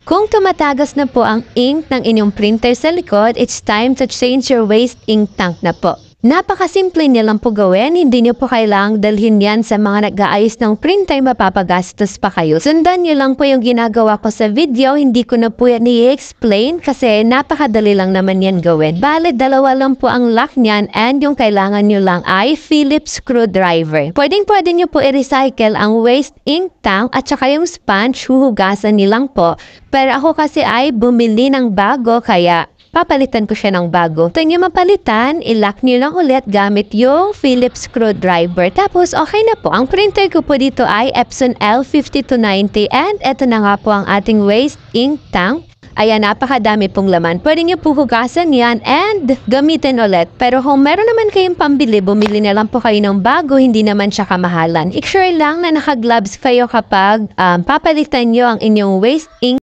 Kung tumatagas na po ang ink ng inyong printer sa likod, it's time to change your waste ink tank na po. Napakasimple niya lang po gawin, hindi niyo po kailangang dalhin yan sa mga nag-aayos ng printer, mapapagastos pa kayo. Sundan niyo lang po yung ginagawa ko sa video, hindi ko na po yan i-explain kasi napakadali lang naman yan gawin. Bale, dalawa lang po ang lock niyan and yung kailangan niyo lang ay Phillips screwdriver. Pwede niyo po i-recycle ang waste ink tank at saka yung sponge, huhugasan niyo lang po. Pero ako kasi ay bumili ng bago kaya papalitan ko siya ng bago. Kung nyo mapalitan, i-lock nyo lang ulit gamit yung Phillips screwdriver. Tapos, okay na po. Ang printer ko po dito ay Epson L5290 and eto na nga po ang ating waste ink tank. Ayan, napakadami pong laman. Pwede nyo po hugasan yan and gamitin ulit. Pero kung meron naman kayong pambili, bumili na lang po kayo ng bago, hindi naman siya kamahalan. I-sure lang na naka-gloves kayo kapag papalitan nyo ang inyong waste ink